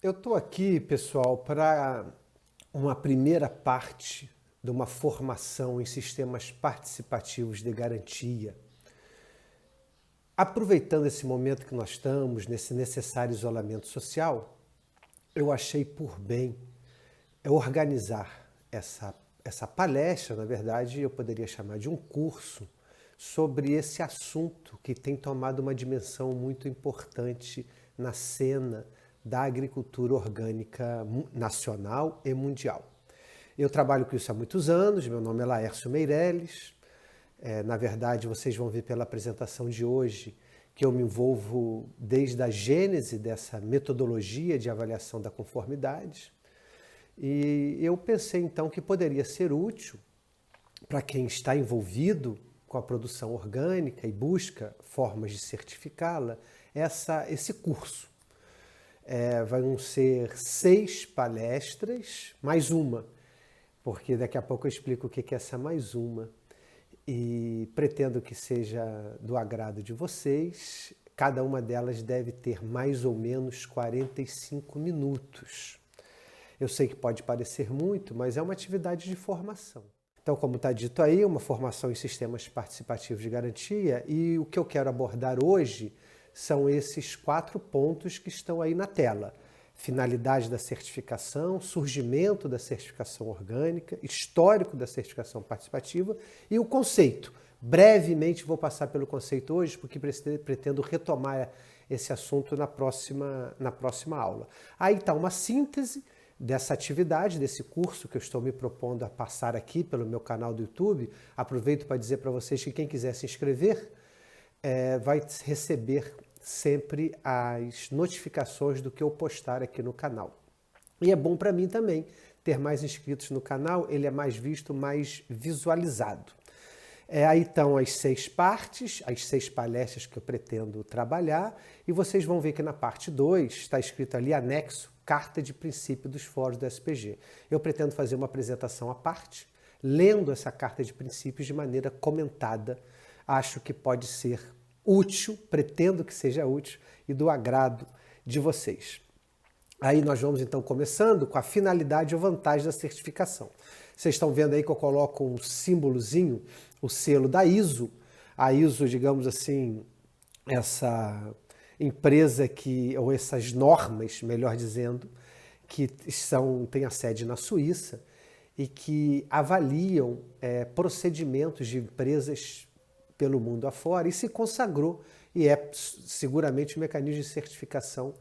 Eu estou aqui, pessoal, para uma primeira parte de uma formação em sistemas participativos de garantia. Aproveitando esse momento que nós estamos, nesse necessário isolamento social, eu achei por bem organizar essa palestra, na verdade, eu poderia chamar de um curso, sobre esse assunto que tem tomado uma dimensão muito importante na cena da agricultura orgânica nacional e mundial. Eu trabalho com isso há muitos anos, meu nome é Laércio Meirelles. Na verdade, vocês vão ver pela apresentação de hoje que eu me envolvo desde a gênese dessa metodologia de avaliação da conformidade. E eu pensei então que poderia ser útil para quem está envolvido com a produção orgânica e busca formas de certificá-la, esse curso. Vão ser 6 palestras, mais uma, porque daqui a pouco eu explico o que é essa mais uma. E pretendo que seja do agrado de vocês. Cada uma delas deve ter mais ou menos 45 minutos. Eu sei que pode parecer muito, mas é uma atividade de formação. Então, como está dito aí, uma formação em sistemas participativos de garantia, e o que eu quero abordar hoje são esses 4 pontos que estão aí na tela. Finalidade da certificação, surgimento da certificação orgânica, histórico da certificação participativa e o conceito. Brevemente vou passar pelo conceito hoje, porque pretendo retomar esse assunto na próxima aula. Aí está uma síntese dessa atividade, desse curso que eu estou me propondo a passar aqui pelo meu canal do YouTube. Aproveito para dizer para vocês que quem quiser se inscrever vai receber sempre as notificações do que eu postar aqui no canal. E é bom para mim também ter mais inscritos no canal, ele é mais visto, mais visualizado. Aí estão as 6 partes, as 6 palestras que eu pretendo trabalhar, e vocês vão ver que na parte 2 está escrito ali anexo, Carta de Princípio dos Fóruns do SPG. Eu pretendo fazer uma apresentação à parte, lendo essa carta de princípios de maneira comentada. Acho que pode ser útil, pretendo que seja útil e do agrado de vocês. Aí nós vamos então começando com a finalidade ou vantagem da certificação. Vocês estão vendo aí que eu coloco um símbolozinho, o selo da ISO. A ISO, digamos assim, essa empresa ou essas normas, melhor dizendo, que têm a sede na Suíça e que avaliam procedimentos de empresas pelo mundo afora e se consagrou e é seguramente o mecanismo de certificação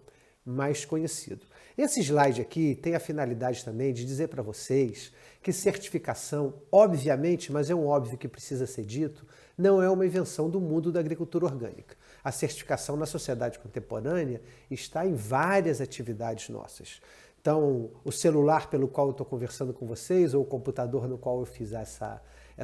mais conhecido. Esse slide aqui tem a finalidade também de dizer para vocês que certificação, obviamente, mas é um óbvio que precisa ser dito, não é uma invenção do mundo da agricultura orgânica. A certificação na sociedade contemporânea está em várias atividades nossas. Então, o celular pelo qual eu estou conversando com vocês, ou o computador no qual eu fiz essa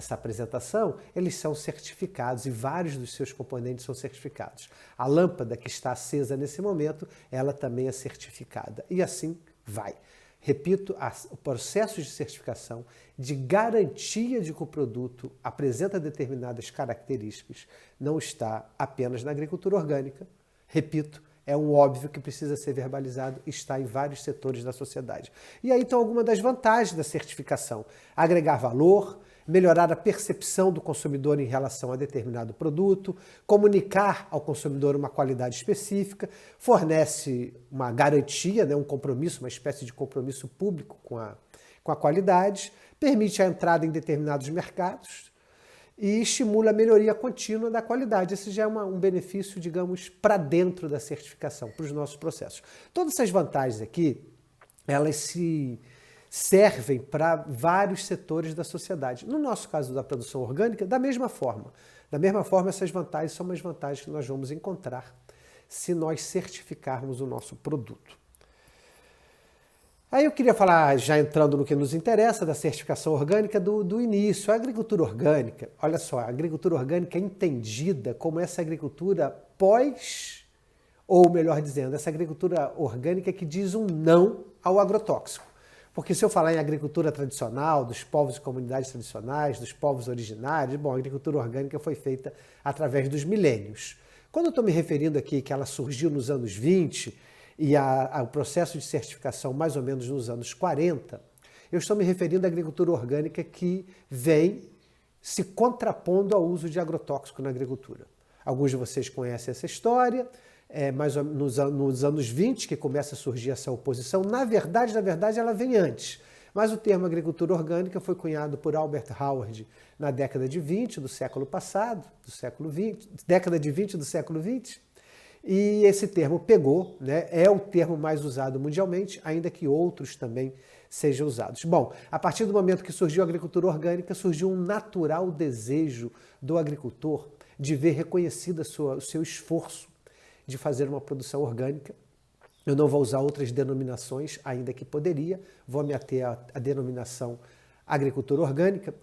apresentação, eles são certificados e vários dos seus componentes são certificados. A lâmpada que está acesa nesse momento, ela também é certificada. E assim vai. Repito, o processo de certificação, de garantia de que o produto apresenta determinadas características, não está apenas na agricultura orgânica. Repito, é um óbvio que precisa ser verbalizado, está em vários setores da sociedade. E aí estão algumas das vantagens da certificação. Agregar valor, melhorar a percepção do consumidor em relação a determinado produto, comunicar ao consumidor uma qualidade específica, fornece uma garantia, um compromisso, uma espécie de compromisso público com a qualidade, permite a entrada em determinados mercados e estimula a melhoria contínua da qualidade. Esse já é um benefício, digamos, para dentro da certificação, para os nossos processos. Todas essas vantagens aqui, elas se servem para vários setores da sociedade. No nosso caso da produção orgânica, da mesma forma. Da mesma forma, essas vantagens são as vantagens que nós vamos encontrar se nós certificarmos o nosso produto. Aí eu queria falar, já entrando no que nos interessa, da certificação orgânica do início. A agricultura orgânica, olha só, a agricultura orgânica é entendida como essa agricultura ou melhor dizendo, essa agricultura orgânica que diz um não ao agrotóxico. Porque se eu falar em agricultura tradicional, dos povos e comunidades tradicionais, dos povos originários, bom, a agricultura orgânica foi feita através dos milênios. Quando eu estou me referindo aqui que ela surgiu nos anos 20 e o processo de certificação mais ou menos nos anos 40, eu estou me referindo à agricultura orgânica que vem se contrapondo ao uso de agrotóxico na agricultura. Alguns de vocês conhecem essa história, mais nos anos 20 que começa a surgir essa oposição. Na verdade, ela vem antes. Mas o termo agricultura orgânica foi cunhado por Albert Howard na década de 20 do século passado, década de 20 do século 20. E esse termo pegou, né? É o termo mais usado mundialmente, ainda que outros também sejam usados. Bom, a partir do momento que surgiu a agricultura orgânica, surgiu um natural desejo do agricultor de ver reconhecido o seu esforço de fazer uma produção orgânica. Eu não vou usar outras denominações, ainda que poderia, vou me ater à denominação agricultura orgânica.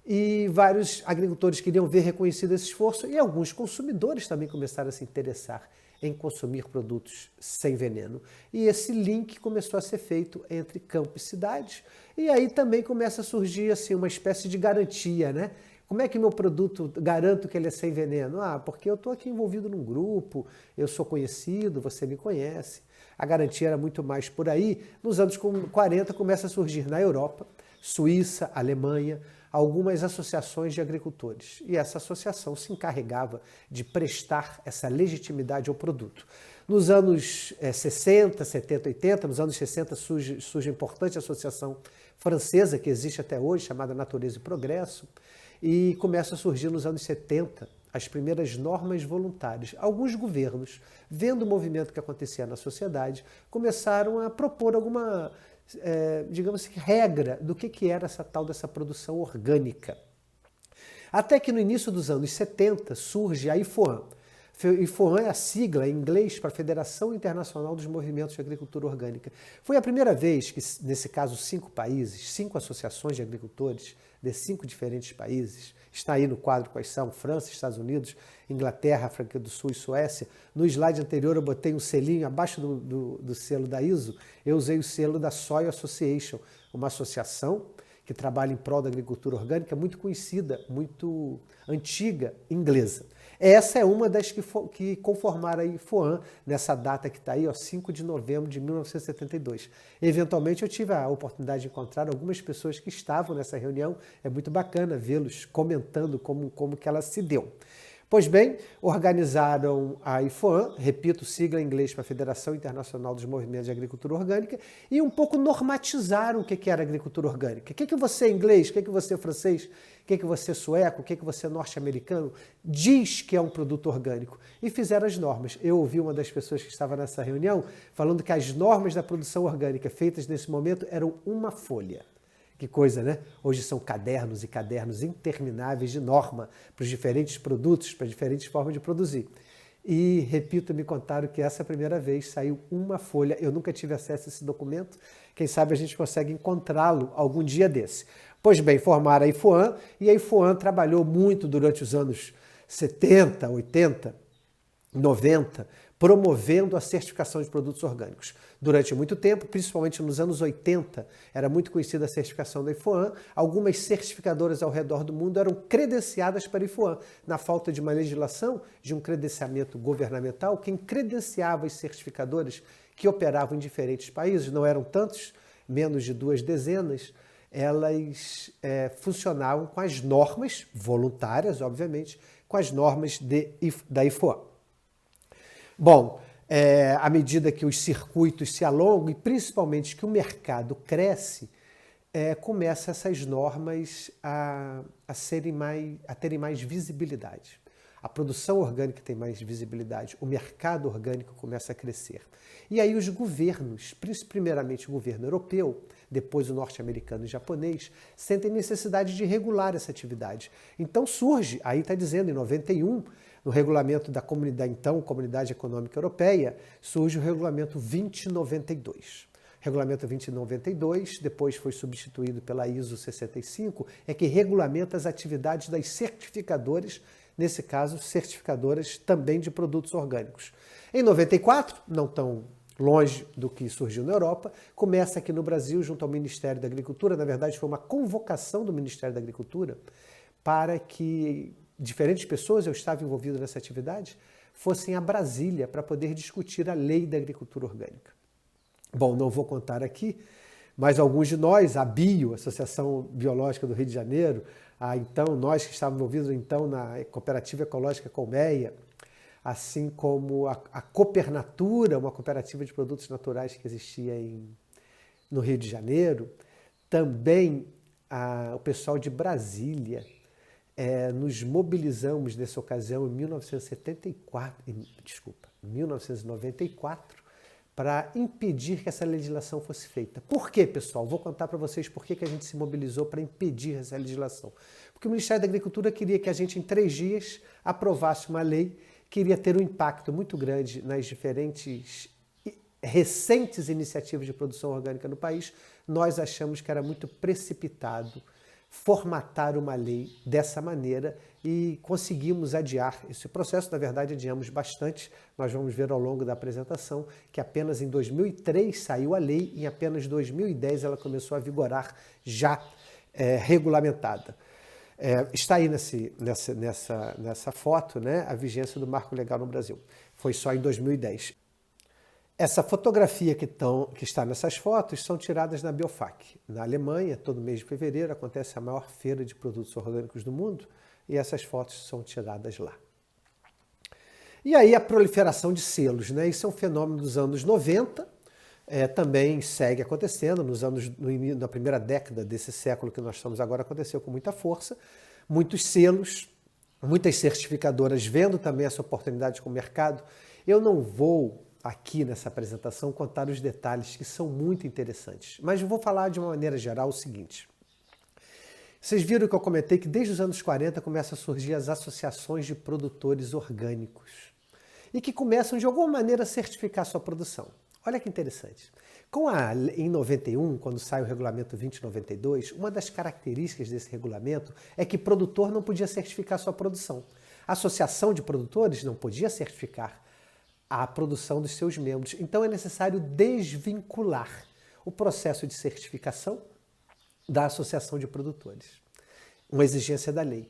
E vários agricultores queriam ver reconhecido esse esforço e alguns consumidores também começaram a se interessar em consumir produtos sem veneno. E esse link começou a ser feito entre campo e cidade. E aí também começa a surgir assim, uma espécie de garantia, né? Como é que meu produto garanto que ele é sem veneno? Porque eu estou aqui envolvido num grupo, eu sou conhecido, você me conhece. A garantia era muito mais por aí. Nos anos 40 começa a surgir na Europa, Suíça, Alemanha, algumas associações de agricultores. E essa associação se encarregava de prestar essa legitimidade ao produto. Nos anos 60, 70, 80, nos anos 60 surge a importante associação francesa, que existe até hoje, chamada Natureza e Progresso, e começa a surgir nos anos 70 as primeiras normas voluntárias. Alguns governos, vendo o movimento que acontecia na sociedade, começaram a propor alguma digamos assim, regra do que era essa tal dessa produção orgânica. Até que no início dos anos 70 surge a IFOAM. IFOAM é a sigla em inglês para a Federação Internacional dos Movimentos de Agricultura Orgânica. Foi a primeira vez que, nesse caso, 5 países, 5 associações de agricultores de 5 diferentes países, está aí no quadro quais são, França, Estados Unidos, Inglaterra, África do Sul e Suécia. No slide anterior eu botei um selinho abaixo do selo da ISO, eu usei o selo da Soil Association, uma associação que trabalha em prol da agricultura orgânica muito conhecida, muito antiga, inglesa. Essa é uma das que conformaram a IFOAM nessa data que está aí, 5 de novembro de 1972. Eventualmente eu tive a oportunidade de encontrar algumas pessoas que estavam nessa reunião, é muito bacana vê-los comentando como que ela se deu. Pois bem, organizaram a IFOAM, repito, sigla em inglês para a Federação Internacional dos Movimentos de Agricultura Orgânica, e um pouco normatizaram o que era agricultura orgânica. O que você é inglês, o que você é francês, o que você é sueco, o que você é norte-americano, diz que é um produto orgânico. E fizeram as normas. Eu ouvi uma das pessoas que estava nessa reunião falando que as normas da produção orgânica feitas nesse momento eram uma folha. Que coisa, né? Hoje são cadernos e cadernos intermináveis de norma para os diferentes produtos, para as diferentes formas de produzir. E, repito, me contaram que essa primeira vez saiu uma folha. Eu nunca tive acesso a esse documento. Quem sabe a gente consegue encontrá-lo algum dia desse. Pois bem, formaram a IFOAM e a IFOAM trabalhou muito durante os anos 70, 80, 90, promovendo a certificação de produtos orgânicos. Durante muito tempo, principalmente nos anos 80, era muito conhecida a certificação da IFOAM. Algumas certificadoras ao redor do mundo eram credenciadas para a IFOAM. Na falta de uma legislação, de um credenciamento governamental, quem credenciava as certificadoras que operavam em diferentes países, não eram tantos, menos de 2 dezenas, elas funcionavam com as normas voluntárias, obviamente, com as normas da IFOAM. Bom, à medida que os circuitos se alongam e principalmente que o mercado cresce, começam essas normas a terem mais visibilidade. A produção orgânica tem mais visibilidade, o mercado orgânico começa a crescer. E aí os governos, primeiramente o governo europeu, depois o norte-americano e japonês, sentem necessidade de regular essa atividade. Então surge, aí está dizendo, em 91, no regulamento da Comunidade Econômica Europeia, surge o regulamento 2092. Regulamento 2092, depois foi substituído pela ISO 65, que regulamenta as atividades das certificadoras, nesse caso, certificadoras também de produtos orgânicos. Em 94, não tão longe do que surgiu na Europa, começa aqui no Brasil, junto ao Ministério da Agricultura, na verdade foi uma convocação do Ministério da Agricultura, para que diferentes pessoas, eu estava envolvido nessa atividade, fossem a Brasília para poder discutir a lei da agricultura orgânica. Bom, não vou contar aqui, mas alguns de nós, a BIO, Associação Biológica do Rio de Janeiro, então nós que estávamos envolvidos então na Cooperativa Ecológica Colmeia, assim como a Coopernatura, uma cooperativa de produtos naturais que existia no Rio de Janeiro, também o pessoal de Brasília, nos mobilizamos nessa ocasião em 1994, para impedir que essa legislação fosse feita. Por quê, pessoal? Vou contar para vocês por que a gente se mobilizou para impedir essa legislação. Porque o Ministério da Agricultura queria que a gente, em 3 dias, aprovasse uma lei que iria ter um impacto muito grande nas diferentes recentes iniciativas de produção orgânica no país. Nós achamos que era muito precipitado formatar uma lei dessa maneira e conseguimos adiar esse processo. Na verdade, adiamos bastante. Nós vamos ver ao longo da apresentação que apenas em 2003 saiu a lei e em apenas 2010 ela começou a vigorar já regulamentada. Está aí nessa foto, né, a vigência do marco legal no Brasil. Foi só em 2010. Essa fotografia que está nessas fotos são tiradas na Biofac. Na Alemanha, todo mês de fevereiro, acontece a maior feira de produtos orgânicos do mundo e essas fotos são tiradas lá. E aí a proliferação de selos, né? Isso é um fenômeno dos anos 90, também segue acontecendo, na primeira década desse século que nós estamos agora, aconteceu com muita força. Muitos selos, muitas certificadoras vendo também essa oportunidade com o mercado. Eu não vou aqui nessa apresentação contar os detalhes que são muito interessantes, mas eu vou falar de uma maneira geral o seguinte. Vocês viram que eu comentei que desde os anos 40 começam a surgir as associações de produtores orgânicos e que começam de alguma maneira a certificar sua produção. Olha que interessante. Em 91, quando sai o regulamento 2092, uma das características desse regulamento é que produtor não podia certificar sua produção. A associação de produtores não podia certificar a produção dos seus membros. Então é necessário desvincular o processo de certificação da associação de produtores. Uma exigência da lei.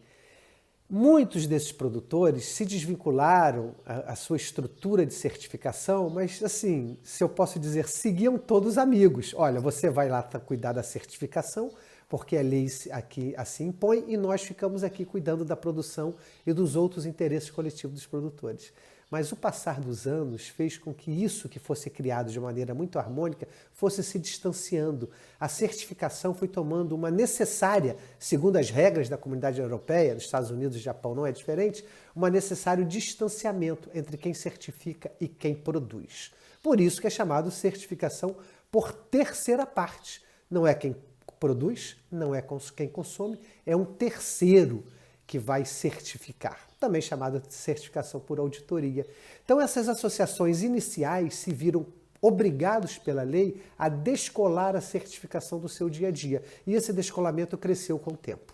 Muitos desses produtores se desvincularam a sua estrutura de certificação, mas assim, se eu posso dizer, seguiam todos amigos. Olha, você vai lá cuidar da certificação, porque a lei aqui assim impõe, e nós ficamos aqui cuidando da produção e dos outros interesses coletivos dos produtores. Mas o passar dos anos fez com que isso que fosse criado de maneira muito harmônica fosse se distanciando. A certificação foi tomando uma necessária, segundo as regras da comunidade europeia, nos Estados Unidos e Japão não é diferente, um necessário distanciamento entre quem certifica e quem produz. Por isso que é chamado certificação por terceira parte. Não é quem produz, não é quem consome, é um terceiro que vai certificar, também chamada de certificação por auditoria. Então essas associações iniciais se viram obrigados pela lei a descolar a certificação do seu dia a dia, e esse descolamento cresceu com o tempo.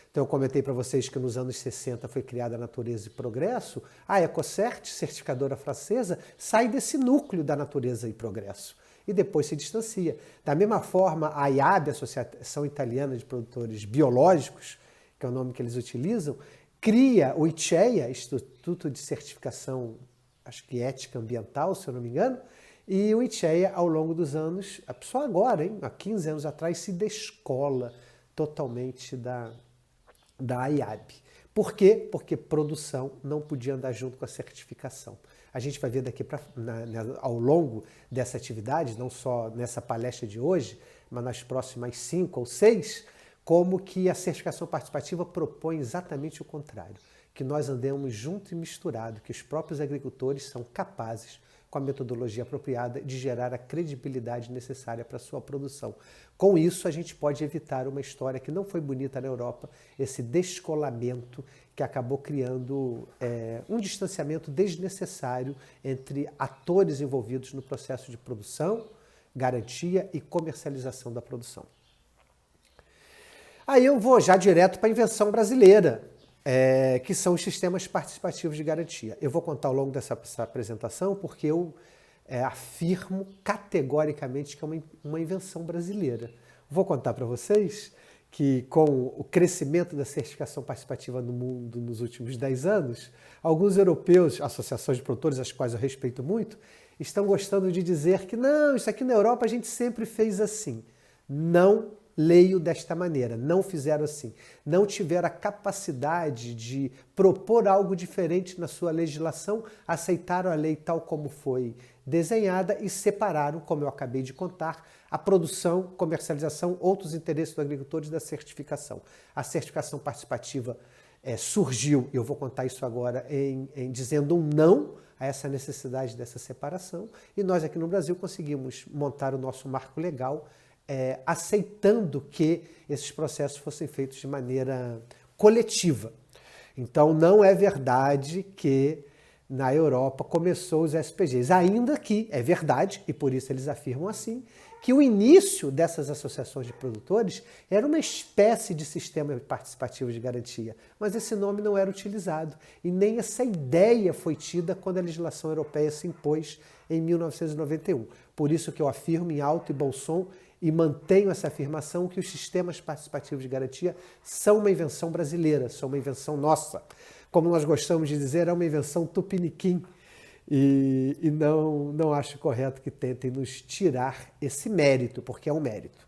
Então eu comentei para vocês que nos anos 60 foi criada a Natureza e Progresso, a Ecocert, certificadora francesa, sai desse núcleo da Natureza e Progresso e depois se distancia. Da mesma forma, a IAB, Associação Italiana de Produtores Biológicos, que é o nome que eles utilizam, cria o ICEA, Instituto de Certificação, acho que Ética Ambiental, se eu não me engano, e o ICEA, ao longo dos anos, só agora, há 15 anos atrás, se descola totalmente da IAB. Por quê? Porque produção não podia andar junto com a certificação. A gente vai ver daqui ao longo dessa atividade, não só nessa palestra de hoje, mas nas próximas 5 ou 6, como que a certificação participativa propõe exatamente o contrário, que nós andemos junto e misturado, que os próprios agricultores são capazes, com a metodologia apropriada, de gerar a credibilidade necessária para a sua produção. Com isso, a gente pode evitar uma história que não foi bonita na Europa, esse descolamento que acabou criando um distanciamento desnecessário entre atores envolvidos no processo de produção, garantia e comercialização da produção. Aí eu vou já direto para a invenção brasileira, que são os sistemas participativos de garantia. Eu vou contar ao longo dessa apresentação porque eu afirmo categoricamente que é uma invenção brasileira. Vou contar para vocês que com o crescimento da certificação participativa no mundo nos últimos 10 anos, alguns europeus, associações de produtores, as quais eu respeito muito, estão gostando de dizer que não, isso aqui na Europa a gente sempre fez assim. Não leio desta maneira, não fizeram assim. Não tiveram a capacidade de propor algo diferente na sua legislação, aceitaram a lei tal como foi desenhada e separaram, como eu acabei de contar, a produção, comercialização, outros interesses dos agricultores da certificação. A certificação participativa surgiu, eu vou contar isso agora, dizendo um não a essa necessidade dessa separação, e nós aqui no Brasil conseguimos montar o nosso marco legal aceitando que esses processos fossem feitos de maneira coletiva. Então não é verdade que na Europa começou os SPGs, ainda que é verdade, e por isso eles afirmam assim, que o início dessas associações de produtores era uma espécie de sistema participativo de garantia, mas esse nome não era utilizado e nem essa ideia foi tida quando a legislação europeia se impôs em 1991. Por isso que eu afirmo em alto e bom som e mantenho essa afirmação que os sistemas participativos de garantia são uma invenção brasileira, são uma invenção nossa. Como nós gostamos de dizer, é uma invenção tupiniquim. E não acho correto que tentem nos tirar esse mérito, porque é um mérito.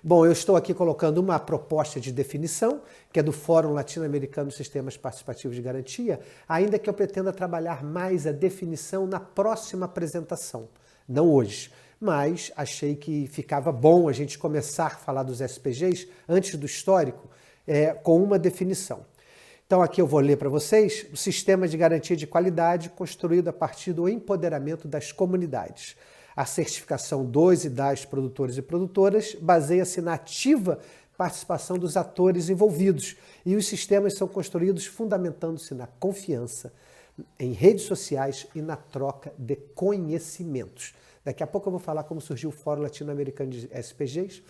Bom, eu estou aqui colocando uma proposta de definição, que é do Fórum Latino-Americano de Sistemas Participativos de Garantia, ainda que eu pretenda trabalhar mais a definição na próxima apresentação, não hoje. Mas achei que ficava bom a gente começar a falar dos SPGs, antes do histórico, com uma definição. Então aqui eu vou ler para vocês o sistema de garantia de qualidade construído a partir do empoderamento das comunidades. A certificação dos e das produtores e produtoras baseia-se na ativa participação dos atores envolvidos e os sistemas são construídos fundamentando-se na confiança, em redes sociais e na troca de conhecimentos. Daqui a pouco eu vou falar como surgiu o Fórum Latino-Americano de SPGs.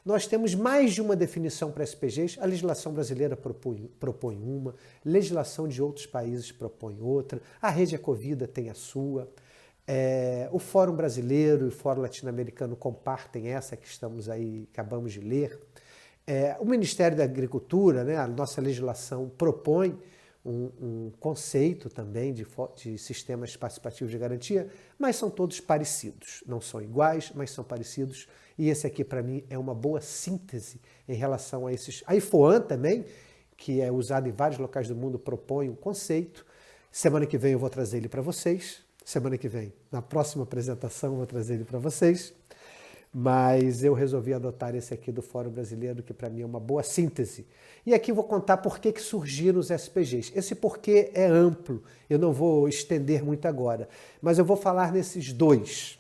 Nós temos mais de uma definição para SPGs, a legislação brasileira propõe uma, legislação de outros países propõe outra, a Rede Ecovida tem a sua, o Fórum Brasileiro e o Fórum Latino-Americano compartem essa que acabamos de ler. O Ministério da Agricultura, né, a nossa legislação propõe um conceito também de sistemas participativos de garantia, mas são todos parecidos. Não são iguais, mas são parecidos. E esse aqui, para mim, é uma boa síntese em relação a esses. A IFOAM também, que é usado em vários locais do mundo, propõe um conceito. Semana que vem eu vou trazer ele para vocês. Semana que vem, na próxima apresentação, eu vou trazer ele para vocês. Mas eu resolvi adotar esse aqui do Fórum Brasileiro, que para mim é uma boa síntese. E aqui eu vou contar por que surgiram os SPGs. Esse porquê é amplo, eu não vou estender muito agora, mas eu vou falar nesses dois.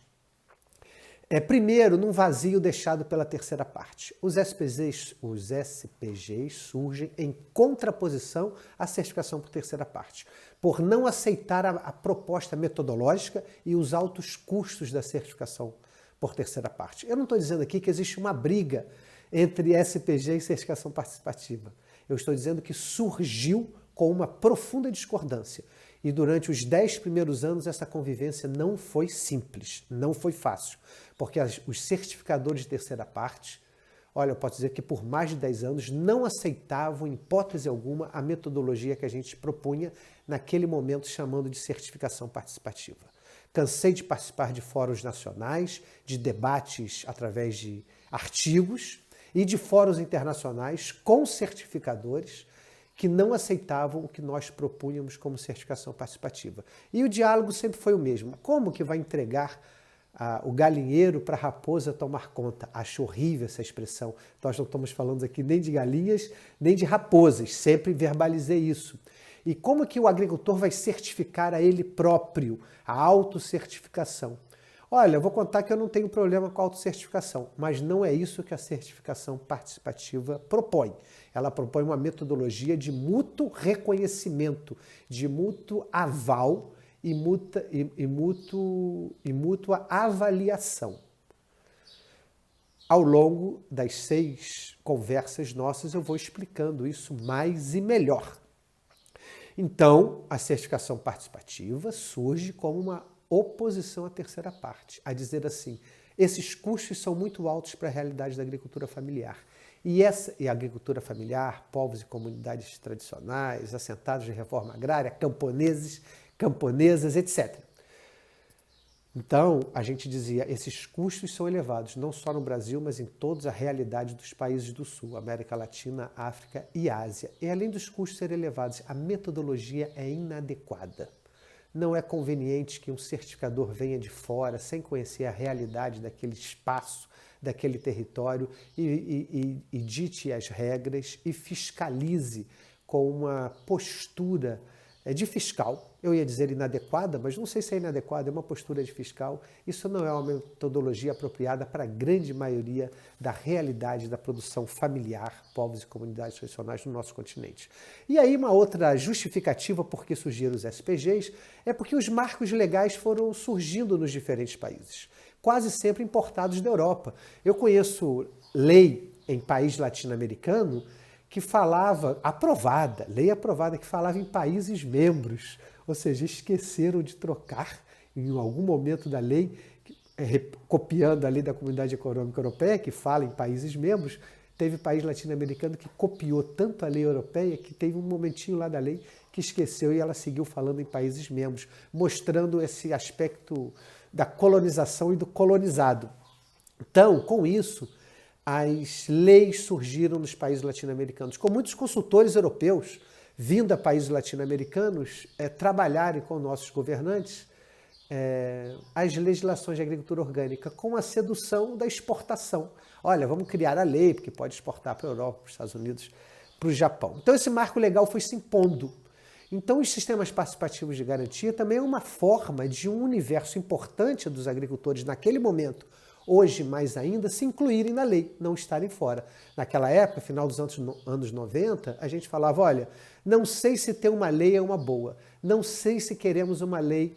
Primeiro, num vazio deixado pela terceira parte. Os SPGs surgem em contraposição à certificação por terceira parte, por não aceitar a proposta metodológica e os altos custos da certificação por terceira parte. Eu não estou dizendo aqui que existe uma briga entre SPG e certificação participativa. Eu estou dizendo que surgiu com uma profunda discordância. E durante os 10 primeiros anos essa convivência não foi simples, não foi fácil. Porque os certificadores de terceira parte, olha, eu posso dizer que por mais de 10 anos não aceitavam, em hipótese alguma, a metodologia que a gente propunha naquele momento chamando de certificação participativa. Cansei de participar de fóruns nacionais, de debates através de artigos e de fóruns internacionais com certificadores que não aceitavam o que nós propunhamos como certificação participativa. E o diálogo sempre foi o mesmo. Como que vai entregar o galinheiro para a raposa tomar conta? Acho horrível essa expressão. Nós não estamos falando aqui nem de galinhas, nem de raposas. Sempre verbalizei isso. E como que o agricultor vai certificar a ele próprio, a autocertificação? Olha, eu vou contar que eu não tenho problema com a autocertificação, mas não é isso que a certificação participativa propõe. Ela propõe uma metodologia de mútuo reconhecimento, de mútuo aval e mútua avaliação. Ao longo das 6 conversas nossas, eu vou explicando isso mais e melhor. Então, a certificação participativa surge como uma oposição à terceira parte, a dizer assim, esses custos são muito altos para a realidade da agricultura familiar E a agricultura familiar, povos e comunidades tradicionais, assentados de reforma agrária, camponeses, camponesas, etc. Então, a gente dizia, esses custos são elevados, não só no Brasil, mas em toda a realidade dos países do Sul, América Latina, África e Ásia. E além dos custos serem elevados, a metodologia é inadequada. Não é conveniente que um certificador venha de fora, sem conhecer a realidade daquele espaço, daquele território, e dite as regras e fiscalize com uma postura de fiscal. Eu ia dizer inadequada, mas não sei se é inadequada, é uma postura de fiscal. Isso não é uma metodologia apropriada para a grande maioria da realidade da produção familiar, povos e comunidades tradicionais no nosso continente. E aí uma outra justificativa por que surgiram os SPGs é porque os marcos legais foram surgindo nos diferentes países, quase sempre importados da Europa. Eu conheço lei em país latino-americano que falava, lei aprovada, que falava em países membros, ou seja, esqueceram de trocar em algum momento da lei, copiando a lei da Comunidade Econômica Europeia, que fala em países membros. Teve país latino-americano que copiou tanto a lei europeia que teve um momentinho lá da lei que esqueceu e ela seguiu falando em países membros, mostrando esse aspecto da colonização e do colonizado. Então, com isso, as leis surgiram nos países latino-americanos, com muitos consultores europeus vindo a países latino-americanos trabalharem com nossos governantes as legislações de agricultura orgânica com a sedução da exportação. Olha, vamos criar a lei, porque pode exportar para a Europa, para os Estados Unidos, para o Japão. Então esse marco legal foi se impondo. Então os sistemas participativos de garantia também é uma forma de um universo importante dos agricultores naquele momento, hoje mais ainda, se incluírem na lei, não estarem fora. Naquela época, final dos anos 90, a gente falava, olha, não sei se ter uma lei é uma boa, não sei se queremos uma lei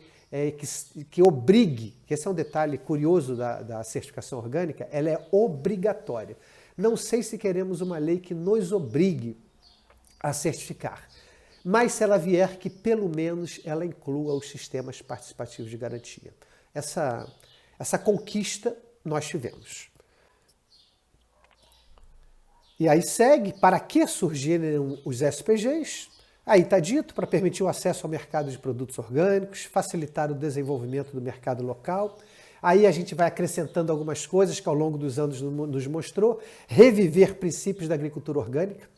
que obrigue, que esse é um detalhe curioso da certificação orgânica, ela é obrigatória. Não sei se queremos uma lei que nos obrigue a certificar, mas se ela vier, que pelo menos ela inclua os sistemas participativos de garantia. Essa conquista nós tivemos. E aí segue, para que surgiram os SPGs? Aí está dito, para permitir o acesso ao mercado de produtos orgânicos, facilitar o desenvolvimento do mercado local. Aí a gente vai acrescentando algumas coisas que ao longo dos anos nos mostrou. Reviver princípios da agricultura orgânica.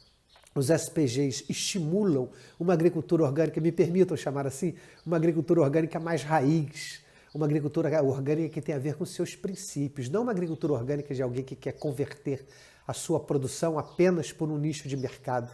Os SPGs estimulam uma agricultura orgânica, me permitam chamar assim, uma agricultura orgânica mais raiz, uma agricultura orgânica que tem a ver com seus princípios, não uma agricultura orgânica de alguém que quer converter a sua produção apenas por um nicho de mercado,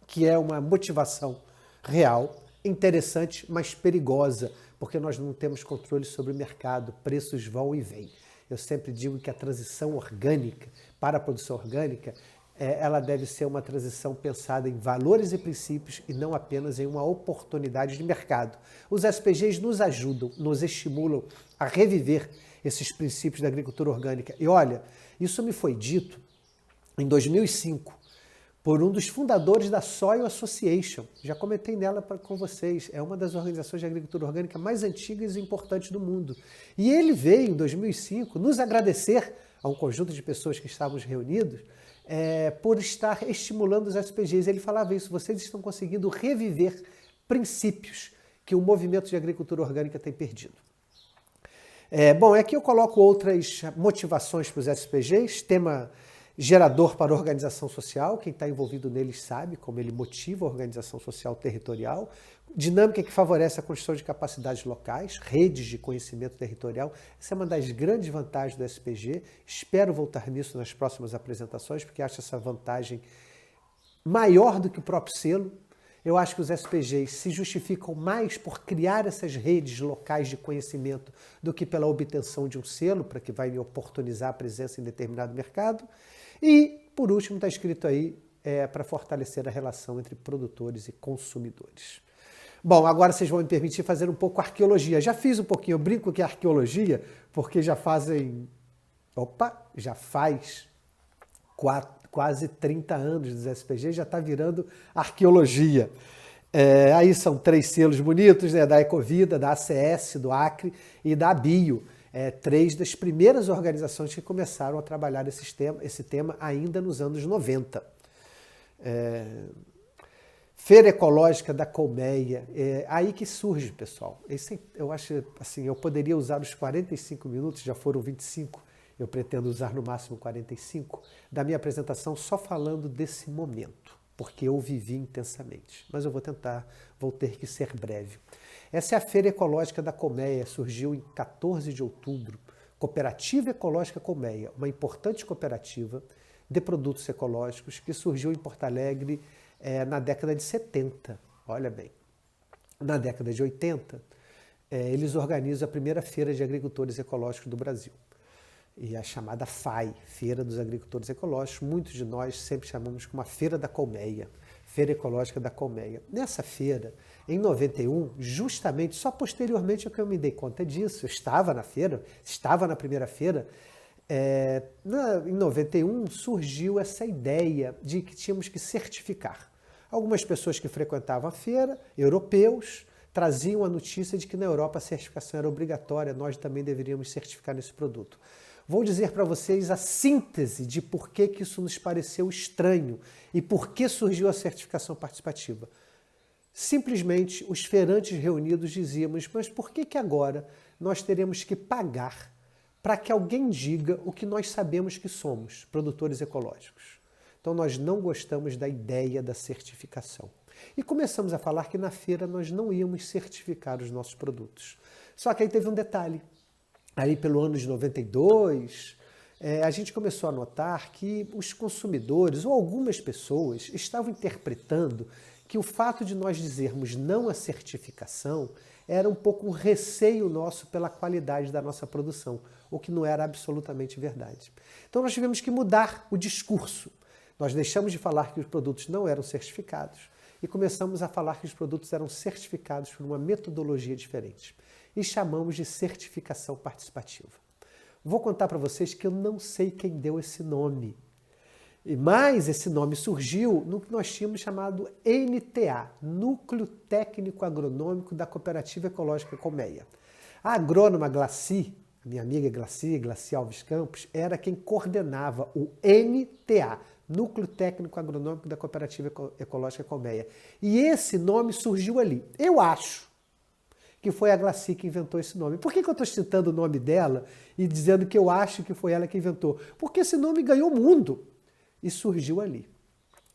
que é uma motivação real, interessante, mas perigosa, porque nós não temos controle sobre o mercado, preços vão e vêm. Eu sempre digo que a transição orgânica para a produção orgânica, ela deve ser uma transição pensada em valores e princípios e não apenas em uma oportunidade de mercado. Os SPGs nos ajudam, nos estimulam a reviver esses princípios da agricultura orgânica. E olha, isso me foi dito em 2005 por um dos fundadores da Soil Association. Já comentei nela com vocês. É uma das organizações de agricultura orgânica mais antigas e importantes do mundo. E ele veio, em 2005, nos agradecer a um conjunto de pessoas que estávamos reunidos por estar estimulando os SPGs. Ele falava isso, vocês estão conseguindo reviver princípios que o movimento de agricultura orgânica tem perdido. Bom, aqui eu coloco outras motivações para os SPGs, tema gerador para a organização social, quem está envolvido neles sabe como ele motiva a organização social territorial, dinâmica que favorece a construção de capacidades locais, redes de conhecimento territorial. Essa é uma das grandes vantagens do SPG, espero voltar nisso nas próximas apresentações, porque acho essa vantagem maior do que o próprio selo. Eu acho que os SPGs se justificam mais por criar essas redes locais de conhecimento do que pela obtenção de um selo, para que vai me oportunizar a presença em determinado mercado. E, por último, está escrito aí, para fortalecer a relação entre produtores e consumidores. Bom, agora vocês vão me permitir fazer um pouco arqueologia. Já fiz um pouquinho, eu brinco que é arqueologia, porque já faz quase 30 anos dos SPG, já está virando arqueologia. Aí são 3 selos bonitos, né, da Ecovida, da ACS, do Acre e da Bio. três das primeiras organizações que começaram a trabalhar esse tema ainda nos anos 90. Feira Ecológica da Colmeia, aí que surge, pessoal. Eu acho assim, eu poderia usar os 45 minutos, já foram 25, eu pretendo usar no máximo 45, da minha apresentação só falando desse momento, porque eu vivi intensamente. Mas eu vou ter que ser breve. Essa é a Feira Ecológica da Colmeia, surgiu em 14 de outubro, Cooperativa Ecológica Colmeia, uma importante cooperativa de produtos ecológicos que surgiu em Porto Alegre na década de 70, olha bem. Na década de 80, eles organizam a primeira Feira de Agricultores Ecológicos do Brasil. E a chamada FAI, Feira dos Agricultores Ecológicos, muitos de nós sempre chamamos como a Feira da Colmeia, Feira Ecológica da Colmeia. Nessa feira, em 91, justamente, só posteriormente é que eu me dei conta disso, eu estava na feira, estava na primeira feira, em 91 surgiu essa ideia de que tínhamos que certificar. Algumas pessoas que frequentavam a feira, europeus, traziam a notícia de que na Europa a certificação era obrigatória, nós também deveríamos certificar nesse produto. Vou dizer para vocês a síntese de por que isso nos pareceu estranho e por que surgiu a certificação participativa. Simplesmente os feirantes reunidos dizíamos, mas por que agora nós teremos que pagar para que alguém diga o que nós sabemos que somos, produtores ecológicos? Então nós não gostamos da ideia da certificação. E começamos a falar que na feira nós não íamos certificar os nossos produtos. Só que aí teve um detalhe. Aí pelo ano de 92, a gente começou a notar que os consumidores ou algumas pessoas estavam interpretando que o fato de nós dizermos não à certificação era um pouco um receio nosso pela qualidade da nossa produção, o que não era absolutamente verdade. Então nós tivemos que mudar o discurso. Nós deixamos de falar que os produtos não eram certificados e começamos a falar que os produtos eram certificados por uma metodologia diferente. E chamamos de certificação participativa. Vou contar para vocês que eu não sei quem deu esse nome. Mas esse nome surgiu no que nós tínhamos chamado NTA, Núcleo Técnico Agronômico da Cooperativa Ecológica Colmeia. A agrônoma Glaci, minha amiga Glaci Alves Campos, era quem coordenava o NTA, Núcleo Técnico Agronômico da Cooperativa Ecológica Colmeia. E esse nome surgiu ali. Eu acho que foi a Glaci que inventou esse nome. Por que eu estou citando o nome dela e dizendo que eu acho que foi ela que inventou? Porque esse nome ganhou mundo e surgiu ali.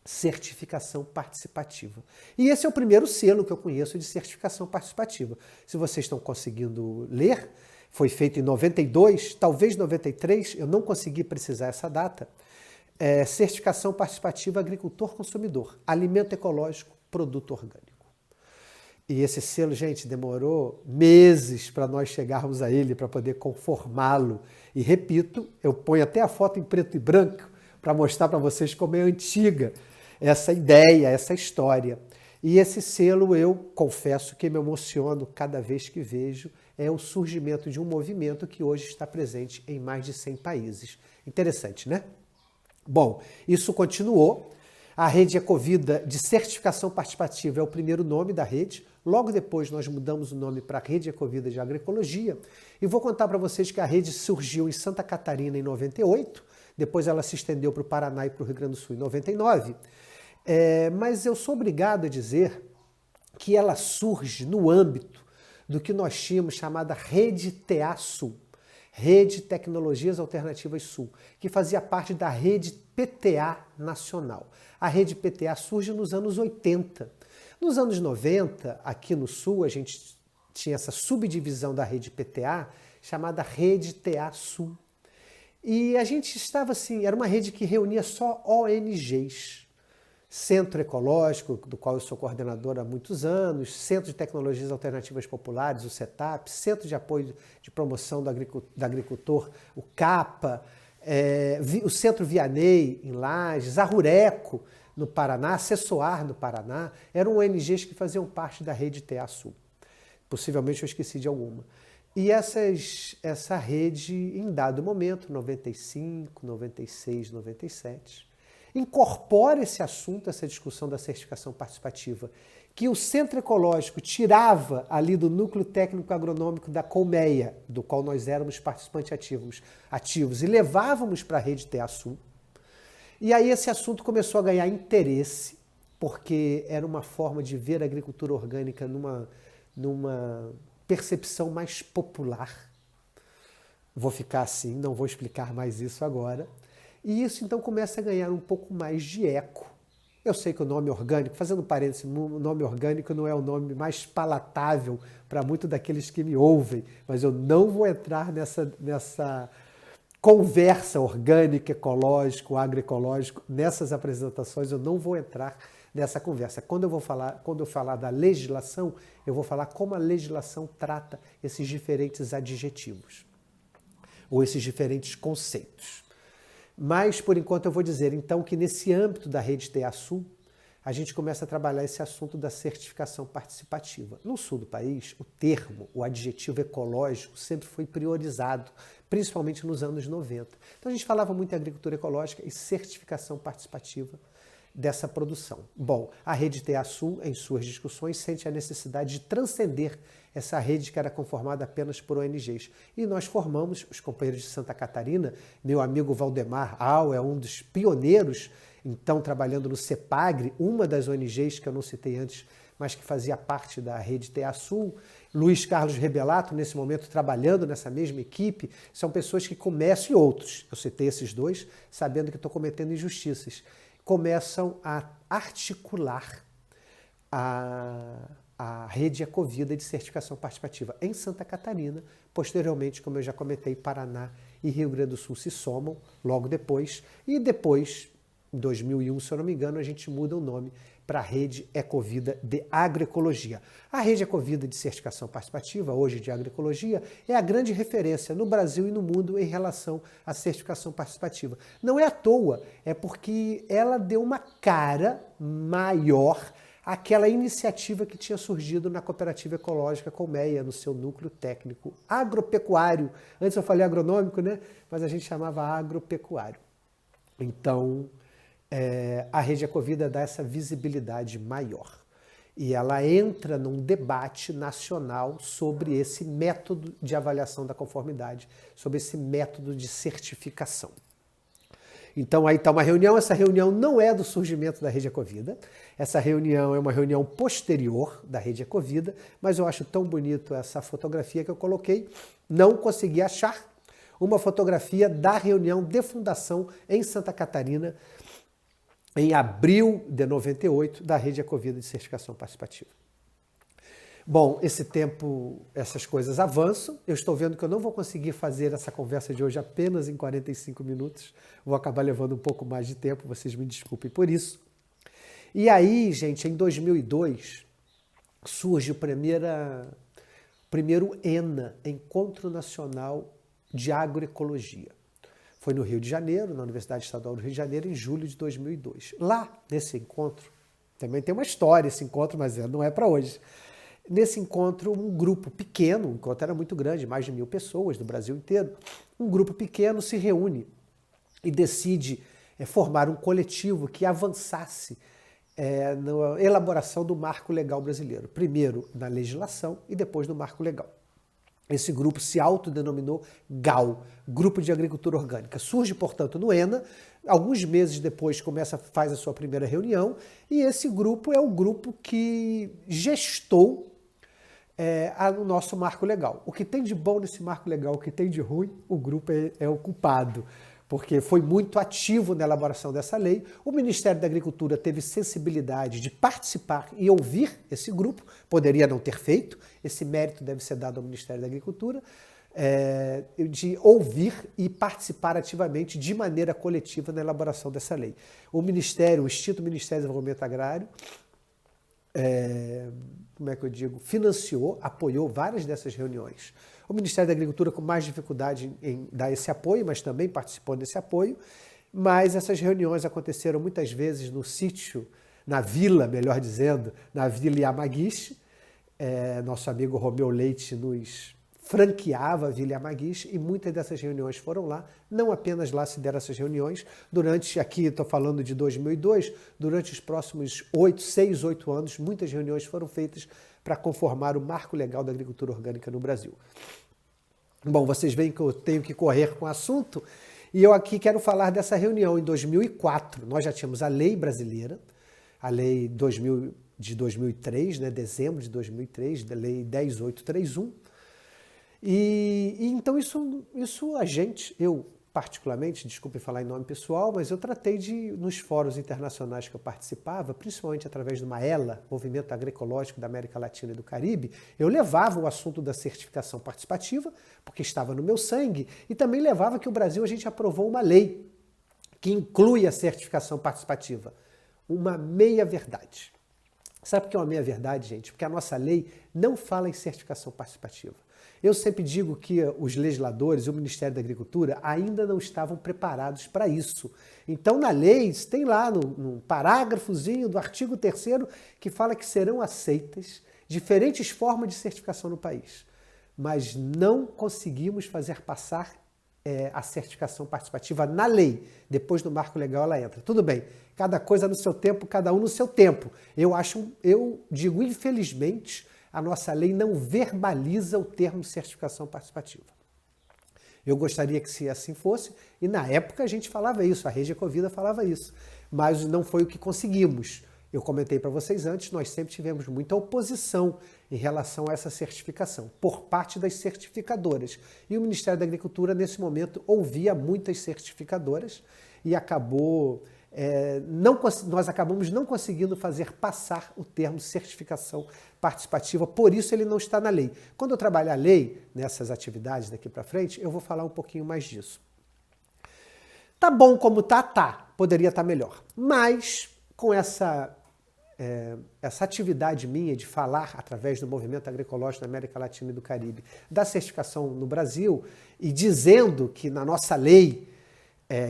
Certificação participativa. E esse é o primeiro selo que eu conheço de certificação participativa. Se vocês estão conseguindo ler, foi feito em 92, talvez 93, eu não consegui precisar essa data. Certificação participativa agricultor-consumidor, alimento ecológico, produto orgânico. E esse selo, gente, demorou meses para nós chegarmos a ele, para poder conformá-lo. E repito, eu ponho até a foto em preto e branco para mostrar para vocês como é antiga essa ideia, essa história. E esse selo, eu confesso que me emociono cada vez que vejo, é o surgimento de um movimento que hoje está presente em mais de 100 países. Interessante, né? Bom, isso continuou. A rede Ecovida de certificação participativa é o primeiro nome da rede. Logo depois nós mudamos o nome para a Rede Ecovida de Agroecologia. E vou contar para vocês que a rede surgiu em Santa Catarina em 98, depois ela se estendeu para o Paraná e para o Rio Grande do Sul em 99. Mas eu sou obrigado a dizer que ela surge no âmbito do que nós tínhamos chamada Rede TA Sul, Rede Tecnologias Alternativas Sul, que fazia parte da Rede PTA Nacional. A Rede PTA surge nos anos 80. Nos anos 90, aqui no Sul, a gente tinha essa subdivisão da Rede PTA, chamada Rede TA Sul. E a gente estava assim, era uma rede que reunia só ONGs. Centro Ecológico, do qual eu sou coordenador há muitos anos, Centro de Tecnologias Alternativas Populares, o CETAP, Centro de Apoio de Promoção do Agricultor, o CAPA, o Centro Vianney, em Lages, a Rureco, no Paraná, a Cessoar, no Paraná, eram ONGs que faziam parte da rede TA Sul. Possivelmente eu esqueci de alguma. E essa rede, em dado momento, 95, 96, 97, incorpora esse assunto, essa discussão da certificação participativa, que o Centro Ecológico tirava ali do Núcleo Técnico Agronômico da Colmeia, do qual nós éramos participantes ativos e levávamos para a Rede TA-Sul. E aí esse assunto começou a ganhar interesse, porque era uma forma de ver a agricultura orgânica numa percepção mais popular. Vou ficar assim, não vou explicar mais isso agora. E isso então começa a ganhar um pouco mais de eco. Eu sei que o nome orgânico, fazendo parênteses, o nome orgânico não é o nome mais palatável para muitos daqueles que me ouvem, mas eu não vou entrar nessa conversa orgânica, ecológico, agroecológico, nessas apresentações eu não vou entrar nessa conversa. Quando eu falar da legislação, eu vou falar como a legislação trata esses diferentes adjetivos ou esses diferentes conceitos. Mas, por enquanto, eu vou dizer, então, que nesse âmbito da Rede TA-Sul, a gente começa a trabalhar esse assunto da certificação participativa. No sul do país, o termo, o adjetivo ecológico sempre foi priorizado, principalmente nos anos 90. Então, a gente falava muito em agricultura ecológica e certificação participativa dessa produção. Bom, a Rede TA-Sul, em suas discussões, sente a necessidade de transcender essa rede que era conformada apenas por ONGs. E nós formamos, os companheiros de Santa Catarina, meu amigo Valdemar Al é um dos pioneiros, então trabalhando no CEPAGRE, uma das ONGs que eu não citei antes, mas que fazia parte da Rede TA-Sul, Luiz Carlos Rebelato, nesse momento trabalhando nessa mesma equipe, são pessoas que começam, e outros, eu citei esses dois, sabendo que estou cometendo injustiças, começam a articular a rede Ecovida de certificação participativa em Santa Catarina. Posteriormente, como eu já comentei, Paraná e Rio Grande do Sul se somam logo depois. E depois, em 2001, se eu não me engano, a gente muda o nome para a Rede Ecovida de Agroecologia. A Rede Ecovida de Certificação Participativa, hoje de Agroecologia, é a grande referência no Brasil e no mundo em relação à certificação participativa. Não é à toa, é porque ela deu uma cara maior àquela iniciativa que tinha surgido na Cooperativa Ecológica Colmeia, no seu núcleo técnico agropecuário. Antes eu falei agronômico, né? Mas a gente chamava agropecuário. Então, a Rede Ecovida dá essa visibilidade maior. E ela entra num debate nacional sobre esse método de avaliação da conformidade, sobre esse método de certificação. Então aí está uma reunião, essa reunião não é do surgimento da Rede Ecovida, essa reunião é uma reunião posterior da Rede Ecovida, mas eu acho tão bonito essa fotografia que eu coloquei, não consegui achar uma fotografia da reunião de fundação em Santa Catarina, em abril de 98, da Rede Ecovida de Certificação Participativa. Bom, esse tempo, essas coisas avançam. Eu estou vendo que eu não vou conseguir fazer essa conversa de hoje apenas em 45 minutos. Vou acabar levando um pouco mais de tempo, vocês me desculpem por isso. E aí, gente, em 2002, surge o primeiro ENA, Encontro Nacional de Agroecologia. Foi no Rio de Janeiro, na Universidade Estadual do Rio de Janeiro, em julho de 2002. Lá, nesse encontro, também tem uma história esse encontro, mas não é para hoje. Nesse encontro, um grupo pequeno, o encontro era muito grande, mais de 1000 pessoas do Brasil inteiro, um grupo pequeno se reúne e decide formar um coletivo que avançasse na elaboração do marco legal brasileiro. Primeiro na legislação e depois no marco legal. Esse grupo se autodenominou GAO, Grupo de Agricultura Orgânica. Surge, portanto, no ENA, alguns meses depois faz a sua primeira reunião, e esse grupo é o grupo que gestou o nosso marco legal. O que tem de bom nesse marco legal, o que tem de ruim, o grupo é o culpado, porque foi muito ativo na elaboração dessa lei. O Ministério da Agricultura teve sensibilidade de participar e ouvir esse grupo, poderia não ter feito, esse mérito deve ser dado ao Ministério da Agricultura, de ouvir e participar ativamente de maneira coletiva na elaboração dessa lei. O Instituto Ministério do Desenvolvimento Agrário, financiou, apoiou várias dessas reuniões. O Ministério da Agricultura com mais dificuldade em dar esse apoio, mas também participou desse apoio, mas essas reuniões aconteceram muitas vezes no sítio, na vila, melhor dizendo, na Vila Yamaguchi. Nosso amigo Romeu Leite nos franqueava a Vila Amaguis e muitas dessas reuniões foram lá. Não apenas lá se deram essas reuniões, durante, aqui estou falando de 2002, durante os próximos 6, 8 anos, muitas reuniões foram feitas para conformar o marco legal da agricultura orgânica no Brasil. Bom, vocês veem que eu tenho que correr com o assunto e eu aqui quero falar dessa reunião em 2004. Nós já tínhamos a lei brasileira, a lei de 2003, né, dezembro de 2003, da lei 10.831. E então isso eu particularmente, desculpe falar em nome pessoal, mas eu tratei nos fóruns internacionais que eu participava, principalmente através do MAELA, Movimento Agroecológico da América Latina e do Caribe, eu levava o assunto da certificação participativa, porque estava no meu sangue, e também levava que o Brasil, a gente aprovou uma lei que inclui a certificação participativa. Uma meia-verdade. Sabe por que é uma meia-verdade, gente? Porque a nossa lei não fala em certificação participativa. Eu sempre digo que os legisladores e o Ministério da Agricultura ainda não estavam preparados para isso. Então, na lei, tem lá no parágrafozinho do artigo 3º que fala que serão aceitas diferentes formas de certificação no país. Mas não conseguimos fazer passar a certificação participativa na lei. Depois do marco legal ela entra. Tudo bem, cada coisa no seu tempo, cada um no seu tempo. Eu digo, infelizmente, a nossa lei não verbaliza o termo certificação participativa. Eu gostaria que se assim fosse, e na época a gente falava isso, a Rede Ecovida falava isso, mas não foi o que conseguimos. Eu comentei para vocês antes, nós sempre tivemos muita oposição em relação a essa certificação, por parte das certificadoras. E o Ministério da Agricultura, nesse momento, ouvia muitas certificadoras e nós acabamos não conseguindo fazer passar o termo certificação participativa, por isso ele não está na lei. Quando eu trabalhar a lei, nessas atividades daqui para frente, eu vou falar um pouquinho mais disso. Tá bom como tá, poderia estar melhor. Mas com essa atividade minha de falar através do movimento agroecológico da América Latina e do Caribe da certificação no Brasil e dizendo que na nossa lei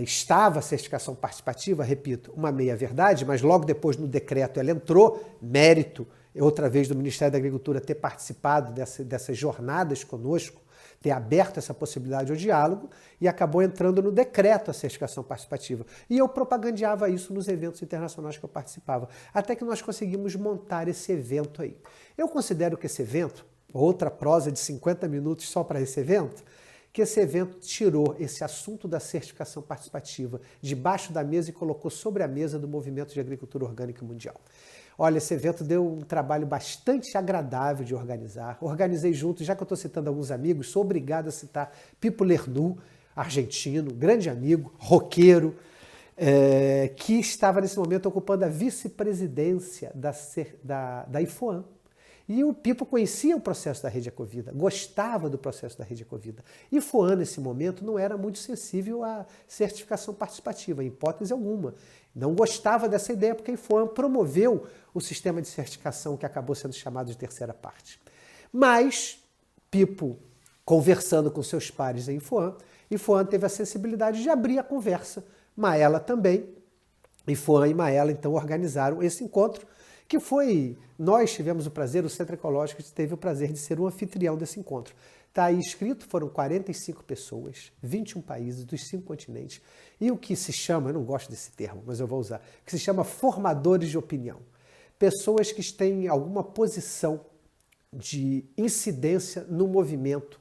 estava a certificação participativa, repito, uma meia-verdade, mas logo depois no decreto ela entrou, mérito, outra vez do Ministério da Agricultura ter participado dessas jornadas conosco, ter aberto essa possibilidade ao diálogo e acabou entrando no decreto a certificação participativa. E eu propagandeava isso nos eventos internacionais que eu participava, até que nós conseguimos montar esse evento aí. Eu considero que esse evento, outra prosa de 50 minutos só para esse evento, que esse evento tirou esse assunto da certificação participativa debaixo da mesa e colocou sobre a mesa do Movimento de Agricultura Orgânica Mundial. Olha, esse evento deu um trabalho bastante agradável de organizar. Organizei junto, já que eu estou citando alguns amigos, sou obrigado a citar Pipo Lernu, argentino, grande amigo, roqueiro, que estava nesse momento ocupando a vice-presidência da IFOAM. E o Pipo conhecia o processo da Rede Ecovida, gostava do processo da Rede Ecovida. E IFOAM, nesse momento, não era muito sensível à certificação participativa, em hipótese alguma. Não gostava dessa ideia porque a IFOAM promoveu o sistema de certificação que acabou sendo chamado de terceira parte. Mas, Pipo, conversando com seus pares em IFOAM teve a sensibilidade de abrir a conversa. Maela também. IFOAM e Maela, então, organizaram esse encontro, que nós tivemos o prazer, o Centro Ecológico teve o prazer de ser o anfitrião desse encontro. Está aí escrito, foram 45 pessoas, 21 países dos 5 continentes, e o que se chama, eu não gosto desse termo, mas eu vou usar, o que se chama formadores de opinião. Pessoas que têm alguma posição de incidência no movimento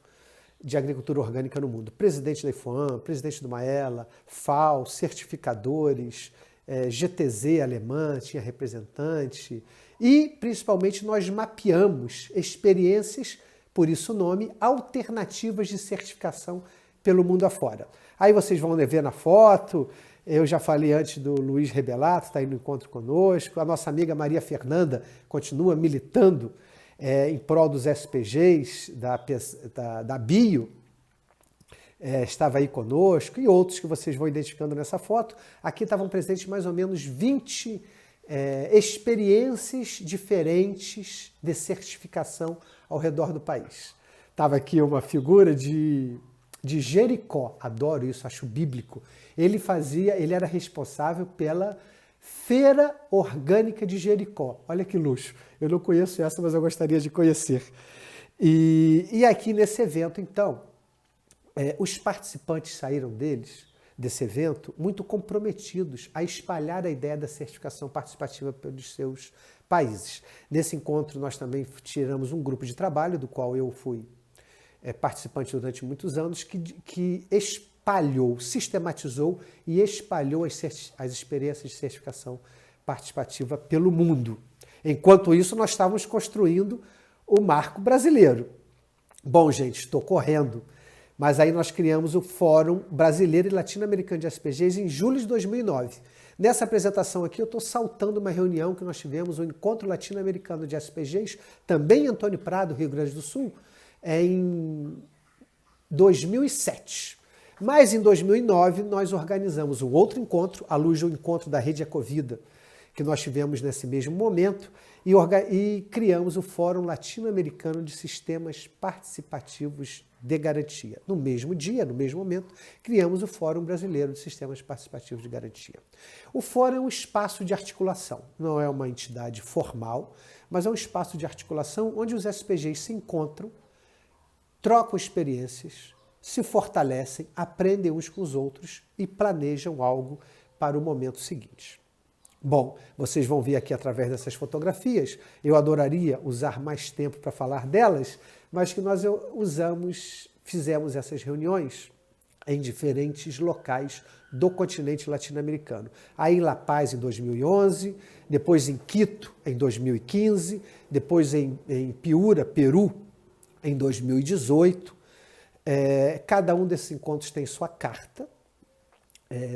de agricultura orgânica no mundo. Presidente da IFOAM, presidente do Maela, FAO, certificadores, GTZ alemã, tinha representante, e principalmente nós mapeamos experiências, por isso o nome, alternativas de certificação pelo mundo afora. Aí vocês vão ver na foto, eu já falei antes do Luiz Rebelato, está aí no encontro conosco, a nossa amiga Maria Fernanda continua militando em prol dos SPGs, da Bio, estava aí conosco, e outros que vocês vão identificando nessa foto. Aqui estavam presentes mais ou menos 20 experiências diferentes de certificação ao redor do país. Estava aqui uma figura de Jericó, adoro isso, acho bíblico. Ele era responsável pela Feira Orgânica de Jericó. Olha que luxo, eu não conheço essa, mas eu gostaria de conhecer. E aqui nesse evento, então, os participantes saíram desse evento, muito comprometidos a espalhar a ideia da certificação participativa pelos seus países. Nesse encontro, nós também tiramos um grupo de trabalho, do qual eu fui participante durante muitos anos, que espalhou, sistematizou e espalhou as experiências de certificação participativa pelo mundo. Enquanto isso, nós estávamos construindo o marco brasileiro. Bom, gente, estou correndo. Mas aí nós criamos o Fórum Brasileiro e Latino-Americano de SPGs em julho de 2009. Nessa apresentação aqui eu estou saltando uma reunião que nós tivemos, o Encontro Latino-Americano de SPGs, também em Antônio Prado, Rio Grande do Sul, em 2007. Mas em 2009 nós organizamos um outro encontro, à luz do encontro da Rede Ecovida, que nós tivemos nesse mesmo momento, e criamos o Fórum Latino-Americano de Sistemas Participativos de Garantia. No mesmo dia, no mesmo momento, criamos o Fórum Brasileiro de Sistemas Participativos de Garantia. O fórum é um espaço de articulação, não é uma entidade formal, mas é um espaço de articulação onde os SPGs se encontram, trocam experiências, se fortalecem, aprendem uns com os outros e planejam algo para o momento seguinte. Bom, vocês vão ver aqui através dessas fotografias, eu adoraria usar mais tempo para falar delas, mas que nós fizemos essas reuniões em diferentes locais do continente latino-americano. Aí em La Paz em 2011, depois em Quito em 2015, depois em Piura, Peru, em 2018. Cada um desses encontros tem sua carta.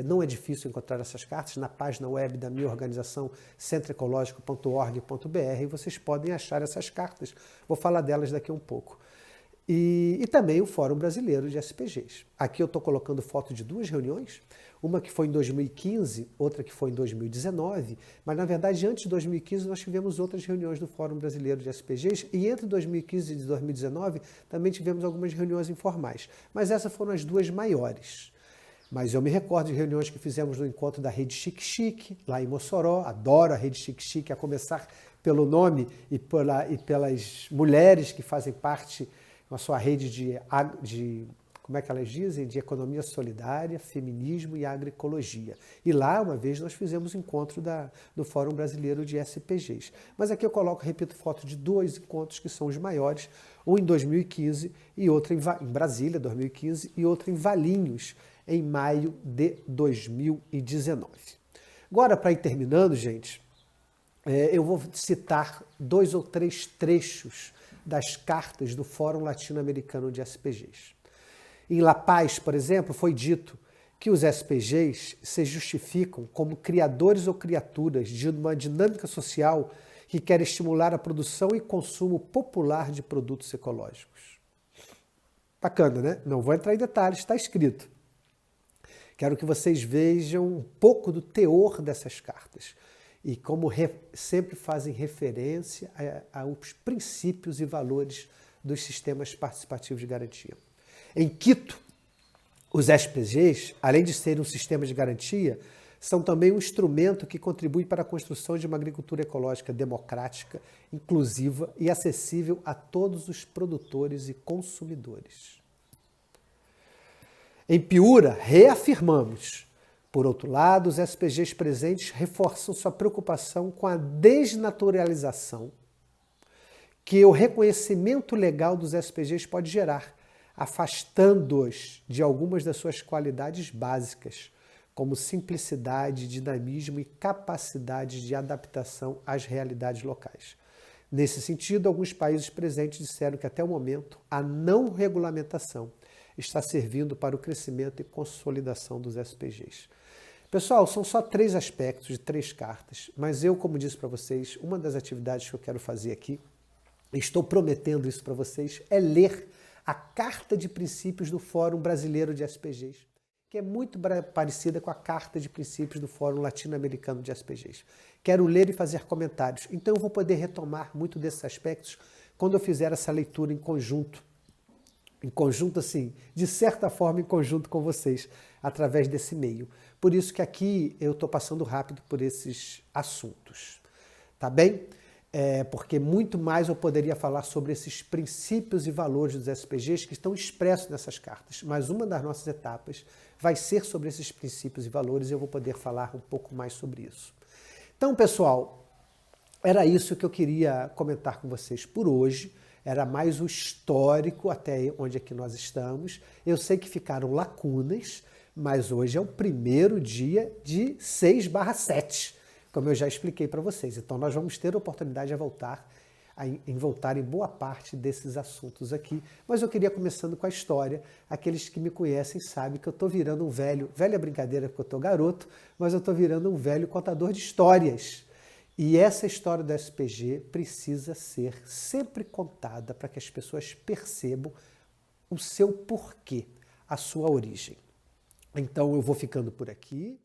Não é difícil encontrar essas cartas na página web da minha organização, centroecológico.org.br, vocês podem achar essas cartas. Vou falar delas daqui a um pouco. E também o Fórum Brasileiro de SPGs. Aqui eu estou colocando foto de duas reuniões, uma que foi em 2015, outra que foi em 2019, mas na verdade antes de 2015 nós tivemos outras reuniões do Fórum Brasileiro de SPGs e entre 2015 e 2019 também tivemos algumas reuniões informais, mas essas foram as duas maiores. Mas eu me recordo de reuniões que fizemos no encontro da Rede Chique Chique, lá em Mossoró. Adoro a Rede Chique Chique, a começar pelo nome e pelas mulheres que fazem parte da sua rede de, como é que elas dizem? De economia solidária, feminismo e agroecologia. E lá, uma vez, nós fizemos o encontro do Fórum Brasileiro de SPGs. Mas aqui eu repito, foto de dois encontros que são os maiores, um em 2015 e outro em Brasília, 2015, e outro em Valinhos, em maio de 2019. Agora, para ir terminando, gente, eu vou citar 2 ou 3 trechos das cartas do Fórum Latino-Americano de SPGs. Em La Paz, por exemplo, foi dito que os SPGs se justificam como criadores ou criaturas de uma dinâmica social que quer estimular a produção e consumo popular de produtos ecológicos. Bacana, né? Não vou entrar em detalhes, está escrito. Quero que vocês vejam um pouco do teor dessas cartas e como sempre fazem referência aos princípios e valores dos sistemas participativos de garantia. Em Quito, os SPGs, além de serem um sistema de garantia, são também um instrumento que contribui para a construção de uma agricultura ecológica democrática, inclusiva e acessível a todos os produtores e consumidores. Em Piura, reafirmamos. Por outro lado, os SPGs presentes reforçam sua preocupação com a desnaturalização que o reconhecimento legal dos SPGs pode gerar, afastando-os de algumas das suas qualidades básicas, como simplicidade, dinamismo e capacidade de adaptação às realidades locais. Nesse sentido, alguns países presentes disseram que até o momento a não regulamentação está servindo para o crescimento e consolidação dos SPGs. Pessoal, são só 3 aspectos de 3 cartas, mas eu, como disse para vocês, uma das atividades que eu quero fazer aqui, estou prometendo isso para vocês, é ler a Carta de Princípios do Fórum Brasileiro de SPGs, que é muito parecida com a Carta de Princípios do Fórum Latino-Americano de SPGs. Quero ler e fazer comentários, então eu vou poder retomar muito desses aspectos quando eu fizer essa leitura em conjunto assim, de certa forma em conjunto com vocês, através desse meio. Por isso que aqui eu estou passando rápido por esses assuntos, tá bem? porque muito mais eu poderia falar sobre esses princípios e valores dos SPGs que estão expressos nessas cartas. Mas uma das nossas etapas vai ser sobre esses princípios e valores e eu vou poder falar um pouco mais sobre isso. Então, pessoal, era isso que eu queria comentar com vocês por hoje. Era mais o histórico até onde é que nós estamos. Eu sei que ficaram lacunas, mas hoje é o primeiro dia de 6/7, como eu já expliquei para vocês. Então nós vamos ter a oportunidade de voltar em boa parte desses assuntos aqui. Mas eu queria começando com a história. Aqueles que me conhecem sabem que eu estou virando um velha brincadeira porque eu estou garoto, mas eu estou virando um velho contador de histórias. E essa história do SPG precisa ser sempre contada para que as pessoas percebam o seu porquê, a sua origem. Então eu vou ficando por aqui,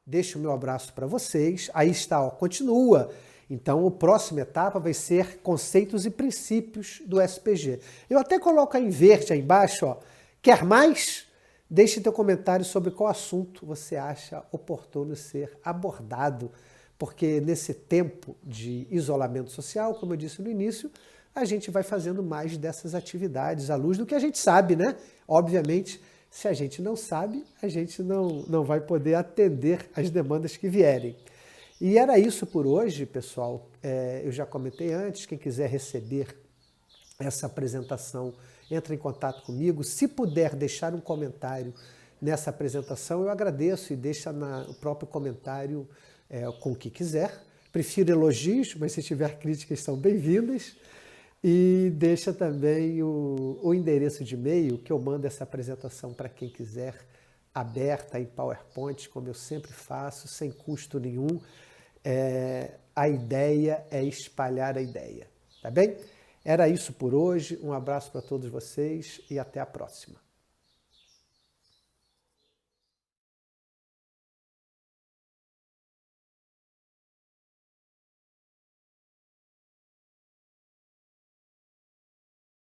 deixo o meu abraço para vocês. Aí está, ó, continua. Então a próxima etapa vai ser conceitos e princípios do SPG. Eu até coloco aí em verde aí embaixo, ó. Quer mais? Deixe teu comentário sobre qual assunto você acha oportuno ser abordado. Porque nesse tempo de isolamento social, como eu disse no início, a gente vai fazendo mais dessas atividades à luz do que a gente sabe, né? Obviamente, se a gente não sabe, a gente não vai poder atender as demandas que vierem. E era isso por hoje, pessoal. Eu já comentei antes, quem quiser receber essa apresentação, entra em contato comigo. Se puder deixar um comentário nessa apresentação, eu agradeço e deixa no próprio comentário com o que quiser. Prefiro elogios, mas se tiver críticas são bem-vindas. E deixa também o endereço de e-mail que eu mando essa apresentação para quem quiser, aberta em PowerPoint, como eu sempre faço, sem custo nenhum. A ideia é espalhar a ideia, tá bem? Era isso por hoje, um abraço para todos vocês e até a próxima.